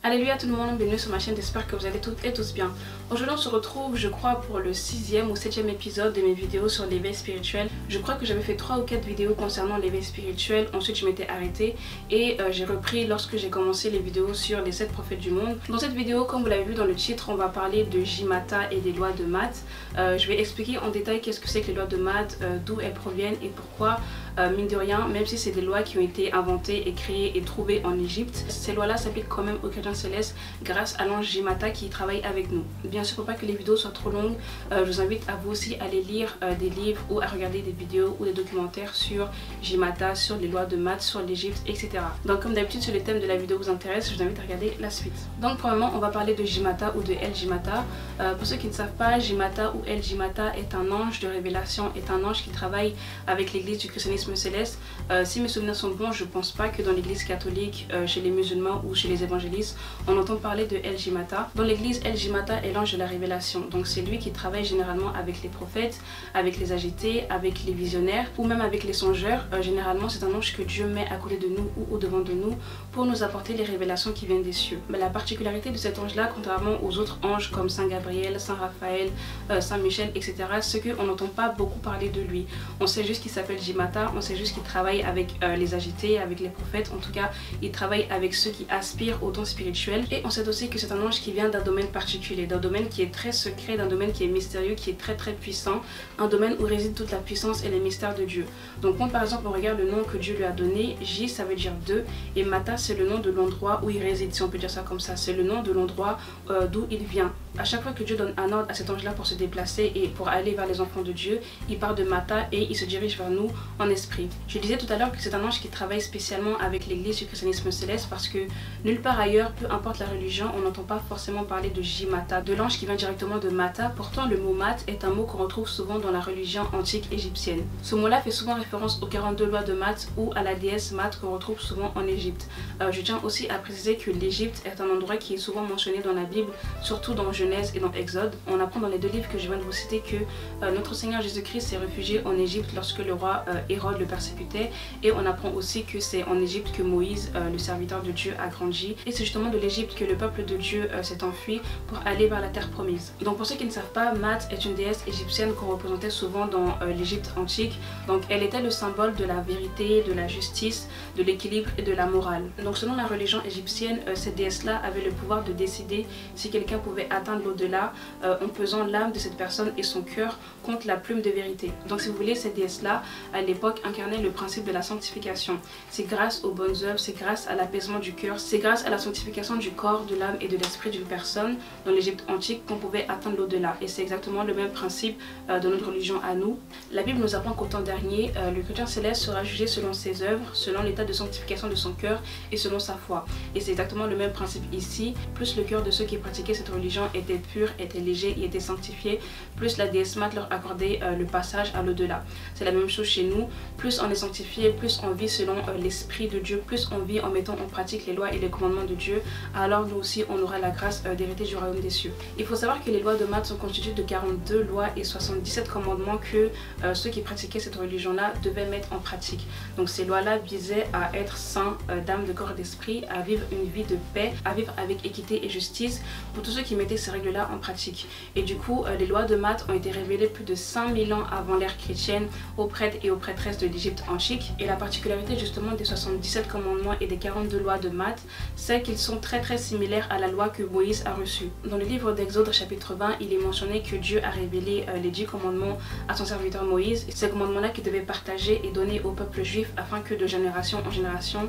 Alléluia tout le monde, bienvenue sur ma chaîne, j'espère que vous allez toutes et tous bien. Aujourd'hui on se retrouve, je crois, pour le 6e ou 7e épisode de mes vidéos sur l'éveil spirituel. Je crois que j'avais fait 3 ou 4 vidéos concernant l'éveil spirituel, ensuite je m'étais arrêtée et j'ai repris lorsque j'ai commencé les vidéos sur les 7 prophètes du monde. Dans cette vidéo, comme vous l'avez vu dans le titre, on va parler de Jimata et des lois de maths. Je vais expliquer en détail qu'est-ce que c'est que les lois de maths, d'où elles proviennent et pourquoi, mine de rien, même si c'est des lois qui ont été inventées et créées et trouvées en Égypte, ces lois-là s'appliquent quand même aux chrétiens célestes grâce à l'ange Jimata qui travaille avec nous. Bien sûr, pour pas que les vidéos soient trop longues, je vous invite à vous aussi aller lire des livres ou à regarder des vidéos ou des documentaires sur Jimata, sur les lois de maths, sur l'Égypte, etc. Donc comme d'habitude, si le thème de la vidéo vous intéresse, je vous invite à regarder la suite. Donc premièrement, on va parler de Jimata ou de El Jimata. Pour ceux qui ne savent pas, Jimata ou El Jimata est un ange de révélation, est un ange qui travaille avec l'église du christianisme céleste. Si mes souvenirs sont bons, je pense pas que dans l'église catholique, chez les musulmans ou chez les évangélistes, on entend parler de El Jimata. Dans l'église, El Jimata est l'ange de la révélation. Donc c'est lui qui travaille généralement avec les prophètes, avec les agités, avec les visionnaires ou même avec les songeurs. Généralement, c'est un ange que Dieu met à côté de nous ou au devant de nous pour nous apporter les révélations qui viennent des cieux. Mais la particularité de cet ange-là, contrairement aux autres anges comme Saint Gabriel, Saint Raphaël, Saint Michel, etc., c'est qu'on n'entend pas beaucoup parler de lui. On sait juste qu'il s'appelle Jimata, on sait juste qu'il travaille avec les agités, avec les prophètes. En tout cas, il travaille avec ceux qui aspirent au don spirituel. Et on sait aussi que c'est un ange qui vient d'un domaine particulier, d'un domaine qui est très secret, d'un domaine qui est mystérieux, qui est très puissant, un domaine où réside toute la puissance et les mystères de Dieu. Donc quand par exemple on regarde le nom que Dieu lui a donné, J ça veut dire 2 et Mata c'est le nom de l'endroit où il réside, si on peut dire ça comme ça, c'est le nom de l'endroit d'où il vient. À chaque fois que Dieu donne un ordre à cet ange là pour se déplacer et pour aller vers les enfants de Dieu, il part de Mata et il se dirige vers nous en esprit. Je disais tout à l'heure que c'est un ange qui travaille spécialement avec l'église du christianisme céleste parce que nulle part ailleurs, peu importe la religion, on n'entend pas forcément parler de Jimata, de l'ange qui vient directement de Mata. Pourtant le mot mat est un mot qu'on retrouve souvent dans la religion antique égyptienne. Ce mot là fait souvent référence aux 42 lois de Math ou à la déesse Math qu'on retrouve souvent en Égypte. Je tiens aussi à préciser que l'Égypte est un endroit qui est souvent mentionné dans la Bible, surtout dans Genèse et dans Exode. On apprend dans les 2 livres que je viens de vous citer que notre Seigneur Jésus-Christ s'est réfugié en Égypte lorsque le roi Hérode le persécutait, et on apprend aussi que c'est en Égypte que Moïse, le serviteur de Dieu, a grandi, et c'est justement de l'Égypte que le peuple de Dieu s'est enfui pour aller vers la terre promise. Donc pour ceux qui ne savent pas, Math est une déesse égyptienne qu'on représentait souvent dans l'Égypte antique. Donc elle était le symbole de la vérité, de la justice, de l'équilibre et de la morale. Donc selon la religion égyptienne, cette déesse-là avait le pouvoir de décider si quelqu'un pouvait atteindre l'au-delà en pesant l'âme de cette personne et son cœur contre la plume de vérité. Donc si vous voulez, cette déesse-là, à l'époque, incarnait le principe de la sanctification. C'est grâce aux bonnes œuvres, c'est grâce à l'apaisement du cœur, c'est grâce à la sanctification du corps, de l'âme et de l'esprit d'une personne dans l'Égypte antique qu'on pouvait atteindre l'au-delà. Et c'est exactement le même principe de notre religion à nous. La Bible nous apprend qu'au temps dernier, le chrétien céleste sera jugé selon ses œuvres, selon l'état de sanctification de son cœur et selon sa foi. Et c'est exactement le même principe ici. Plus le cœur de ceux qui pratiquaient cette religion était pur, était léger et était sanctifié, plus la déesse Math leur accordait le passage à l'au-delà. C'est la même chose chez nous. Plus on est sanctifié, plus on vit selon l'esprit de Dieu, plus on vit en mettant en pratique les lois et les commandements de Dieu, alors nous aussi on aura la grâce d'hériter du royaume des cieux. Il faut savoir que les lois de Math sont constituées de 42 lois et 77 commandements que ceux qui pratiquaient cette religion-là devaient mettre en pratique. Donc ces lois-là visaient à être saints d'âme, de corps et d'esprit, à vivre une vie de paix, à vivre avec équité et justice pour tous ceux qui mettaient ces règles-là en pratique. Et du coup, les lois de Math ont été révélées plus de 5000 ans avant l'ère chrétienne aux prêtres et aux prêtresses de l'Égypte antique. Et la particularité justement des 77 commandements et des 42 lois de Math, c'est qu'ils sont très similaires à la loi que Moïse a reçue. Dans le livre d'Exode chapitre 20, il est mentionné que Dieu a révélé les 10 commandements à son serviteur Moïse. Ces commandements-là qu'il devait partager et donner au peuple juif afin que de génération en génération,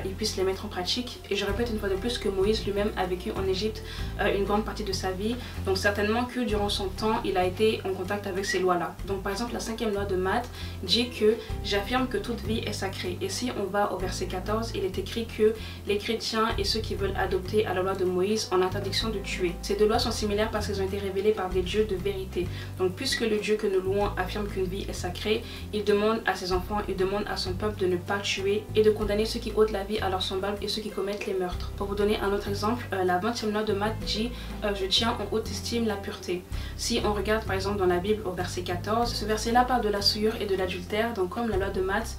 ils puissent les mettre en pratique. Et je répète une fois de plus que Moïse lui-même a vécu en Égypte une grande partie de sa vie. Donc certainement que durant son temps, il a été en contact avec ces lois-là. Donc par exemple, la 5e loi de Math dit que j'affirme que toute vie est sacrée. Et si on va au verset 14, il est écrit que les chrétiens et ceux qui veulent adopter à la loi de Moïse ont l'interdiction de tuer. Ces 2 lois sont similaires parce qu'elles ont été révélées par des dieux de vérité. Donc puisque le Dieu que nous louons affirme qu'une vie est sacrée, il demande à ses enfants, il demande à son peuple de ne pas tuer et de condamner ceux qui ôtent la vie à leurs semblables et ceux qui commettent les meurtres. Pour vous donner un autre exemple, la 20e loi de Math dit je tiens en haute estime la pureté. Si on regarde par exemple dans la Bible au verset 14, ce verset là parle de la souillure et de l'adultère. Donc comme la loi de Matt,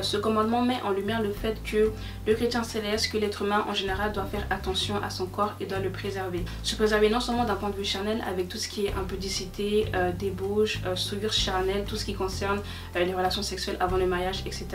ce commandement met en lumière le fait que le chrétien céleste, que l'être humain en général doit faire attention à son corps et doit le préserver. Se préserver non seulement d'un point de vue charnel avec tout ce qui est impudicité, débauche, souillure charnelle, tout ce qui concerne les relations sexuelles avant le mariage, etc.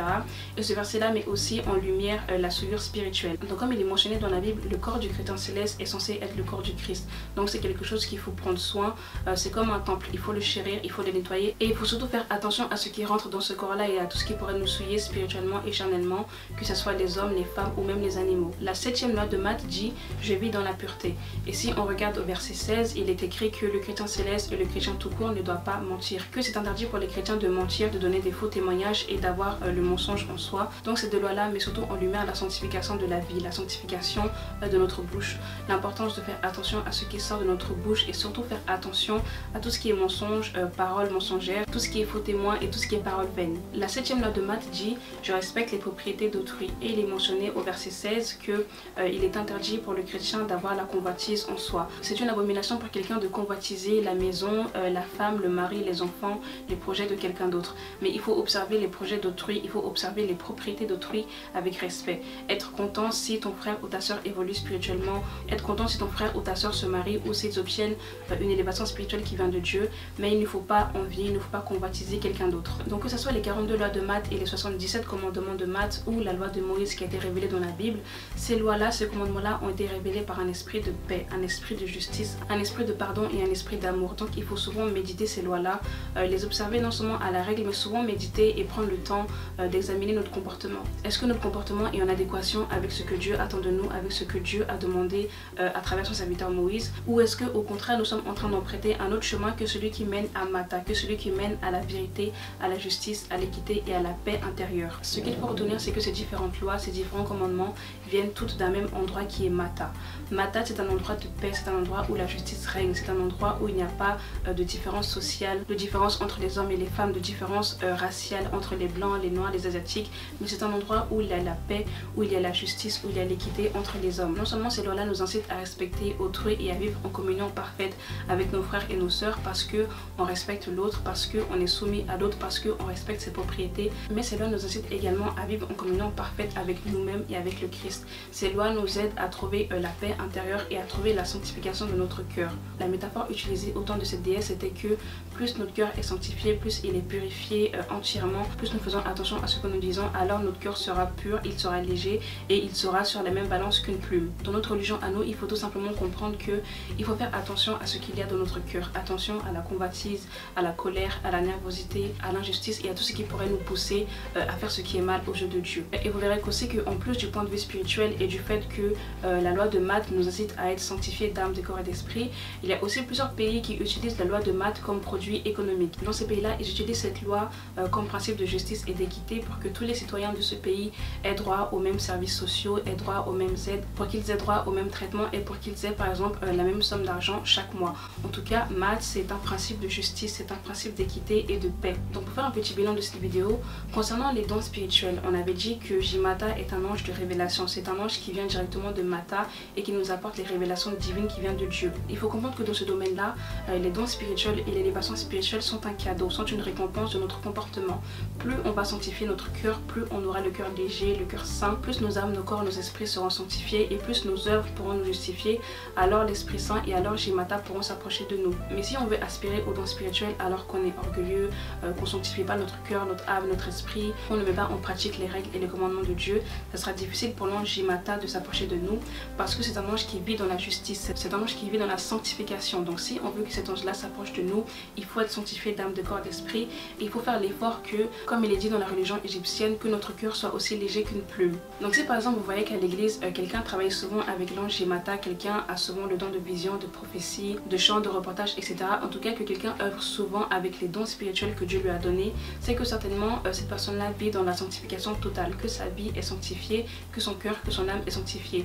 Et ce verset-là met aussi en lumière la souillure spirituelle. Donc comme il est mentionné dans la Bible, le corps du chrétien céleste est censé être le corps du Christ. Donc c'est quelque chose qu'il faut prendre soin. C'est comme un temple, il faut le chérir, il faut le nettoyer. Et il faut surtout faire attention à ce qui rentre dans ce corps-là et à tout ce qui pourrait nous souiller spirituellement et charnellement, que ce soit les hommes, les femmes ou même les animaux. La 7e loi de Matt dit « Je vis dans la pureté ». Et si on regarde au verset 16, il est écrit que le chrétien céleste et le chrétien tout court ne doivent pas mentir, que c'est interdit pour les chrétiens de mentir, de donner des faux témoignages et d'avoir le mensonge en soi. Donc ces deux lois-là mettent surtout en lumière la sanctification de la vie, la sanctification de notre bouche, l'importance de faire attention à ce qui sort de notre bouche et surtout faire attention à tout ce qui est mensonge, parole mensongère, tout ce qui est faux témoin et tout ce qui est parole vaine. La 7e loi de Matt dit « Je respecte les propriétés d'autrui » et il est mentionné au verset 16 que il est interdit pour le chrétien d'avoir la convoitise en soi. C'est une abomination pour quelqu'un de convoitiser la maison, la femme, le mari, les enfants, les projets de quelqu'un d'autre. Mais il faut observer les projets d'autrui, il faut observer les propriétés d'autrui avec respect. Être content si ton frère ou ta soeur évolue spirituellement, être content si ton frère ou ta soeur se marie ou s'ils obtiennent une élévation spirituelle qui vient de Dieu, mais il ne faut pas envier, il ne faut pas convoitiser quelqu'un d'autre. Donc que ce soit les 42 lois de Matt et les 77 commandements de Matt ou la loi de Moïse qui a été révélée dans la Bible, ces lois-là, ces commandements-là ont été révélés par un esprit de paix, un esprit de justice, un esprit de pardon et un esprit d'amour. Donc il faut souvent méditer ces lois-là, les observer non seulement à la règle, mais souvent méditer et prendre le temps d'examiner notre comportement. Est-ce que notre comportement est en adéquation avec ce que Dieu attend de nous, avec ce que Dieu a demandé à travers son serviteur Moïse, ou est-ce qu'au contraire nous sommes en train d'emprunter un autre chemin que celui qui mène à Matta, que celui qui mène à la vérité, à la justice, à l'équité et à la paix intérieure. Ce qu'il faut retenir, c'est que ces différentes lois, ces différents commandements viennent toutes d'un même endroit qui est Matta. Matta, c'est un endroit de paix, c'est un endroit où la justice règne, c'est un endroit où il n'y a pas de différence sociale, de différence entre les hommes et les femmes, de différence raciale entre les blancs, les noirs, les asiatiques, mais c'est un endroit où il y a la paix, où il y a la justice, où il y a l'équité entre les hommes. Non seulement ces lois-là nous incitent à respecter autrui et à vivre en communion parfaite avec nos frères et nos sœurs parce qu'on respecte l'autre, parce qu'on est soumis à l'autre, parce qu'on respecte ses propriétés, mais ces lois nous incitent également à vivre en communion parfaite avec nous-mêmes et avec le Christ. Ces lois nous aident à trouver la paix intérieure et à trouver la sanctification de notre cœur. La métaphore utilisée au temps de cette déesse était que plus notre cœur est sanctifié, plus il est purifié entièrement, plus nous faisons attention à ce que nous disons, alors notre cœur sera pur, il sera léger et il sera sur la même balance qu'une plume. Dans notre religion à nous, il faut tout simplement comprendre que il faut faire attention à ce qu'il y a dans notre cœur, attention à la convoitise, à la colère, à la nervosité, à l'injustice et à tout ce qui pourrait nous pousser à faire ce qui est mal aux yeux de Dieu. Et vous verrez qu'aussi qu'en plus du point de vue spirituel et du fait que la loi de Matt nous incite à être sanctifiés d'âme, de corps et d'esprit, il y a aussi plusieurs pays qui utilisent la loi de Matt comme produit économique. Dans ces pays-là, ils utilisent cette loi comme principe de justice et d'équité pour que tous les citoyens de ce pays aient droit aux mêmes services sociaux, aient droit aux mêmes aides, pour qu'ils aient droit au même traitement et pour qu'ils aient par exemple la même somme d'argent chaque mois. En tout cas, Matt, c'est un principe de justice, c'est un principe d'équité et de paix. Donc pour faire un petit bilan de cette vidéo, concernant les dons spirituels, on avait dit que Jimata est un ange de révélation, c'est un ange qui vient directement de Matta et qui nous apporte les révélations divines qui viennent de Dieu. Il faut comprendre que dans ce domaine-là, les dons spirituels et l'élévation spirituelle sont un cadeau, sont une récompense de notre comportement. Plus on va sanctifier notre cœur, plus on aura le cœur léger, le cœur saint, plus nos âmes, nos corps, nos esprits seront sanctifiés et plus nos œuvres pourront nous justifier, alors l'Esprit Saint et alors Jimata pourront s'approcher de nous. Mais si on veut aspirer aux dons spirituels alors qu'on est orgueilleux, qu'on ne sanctifie pas notre cœur, notre âme, notre esprit, qu'on ne met pas en pratique les règles et les commandements de Dieu, ça sera difficile pour l'ange Jimata de s'approcher de nous parce que c'est un ange qui vit dans la justice, c'est un ange qui vit dans la sanctification. Donc si on veut que cet ange-là s'approche de nous, il faut être sanctifié d'âme, de corps, d'esprit et il faut faire l'effort que, comme il est dit dans la religion égyptienne, que notre cœur soit aussi léger qu'une plume. Donc si par exemple vous voyez qu'à l'église, quelqu'un travaille souvent avec l'ange Jimata, quelqu'un a souvent le don de vision, de prophétie, de chant, de reportage, etc. En tout cas que quelqu'un œuvre souvent avec les dons spirituels que Dieu lui a donnés, c'est que certainement cette personne-là vit dans la sanctification totale, que sa vie est sanctifiée, que son cœur, que son âme est sanctifiée.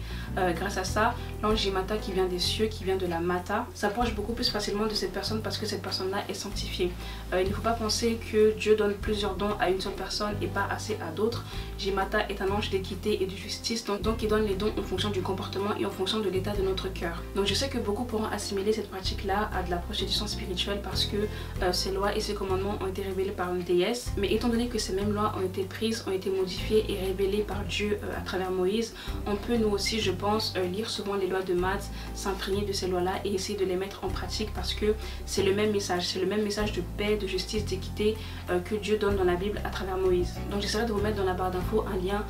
Grâce à ça, l'ange Jimata qui vient des cieux, qui vient de la Mata, s'approche beaucoup plus facilement de cette personne parce que cette personne-là est sanctifiée. Il ne faut pas penser que Dieu donne plusieurs dons à une seule personne et pas assez à d'autres. Jimata est un ange d'équité et de justice, donc il donne les dons en fonction du comportement et en fonction de l'état de notre cœur. Donc je sais que beaucoup pourront assimiler cette pratique-là à de la prostitution spirituelle parce que ces lois et ces commandements ont été révélés par une déesse, mais Et étant donné que ces mêmes lois ont été prises, ont été modifiées et révélées par Dieu à travers Moïse, on peut nous aussi, je pense, lire souvent les lois de maths, s'imprégner de ces lois-là et essayer de les mettre en pratique parce que c'est le même message. C'est le même message de paix, de justice, d'équité que Dieu donne dans la Bible à travers Moïse. Donc j'essaierai de vous mettre dans la barre d'infos un lien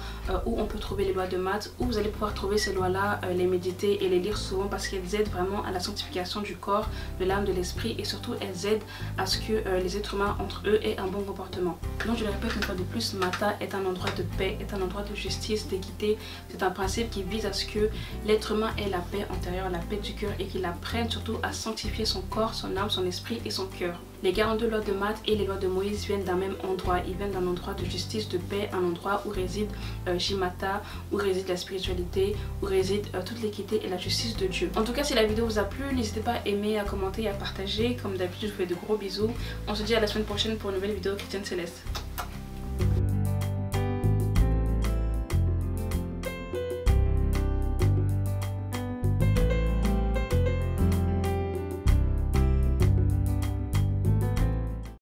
où on peut trouver les lois de maths, où vous allez pouvoir trouver ces lois-là, les méditer et les lire souvent parce qu'elles aident vraiment à la sanctification du corps, de l'âme, de l'esprit et surtout elles aident à ce que les êtres humains entre eux aient un bon comportement. Donc je le répète une fois de plus, Mata est un endroit de paix, est un endroit de justice, d'équité. C'est un principe qui vise à ce que l'être humain ait la paix intérieure, la paix du cœur et qu'il apprenne surtout à sanctifier son corps, son âme, son esprit et son cœur. Les 42 lois de maths et les lois de Moïse viennent d'un même endroit. Ils viennent d'un endroit de justice, de paix, un endroit où réside Shimata, où réside la spiritualité, où réside toute l'équité et la justice de Dieu. En tout cas, si la vidéo vous a plu, n'hésitez pas à aimer, à commenter et à partager. Comme d'habitude, je vous fais de gros bisous. On se dit à la semaine prochaine pour une nouvelle vidéo Chrétienne Céleste.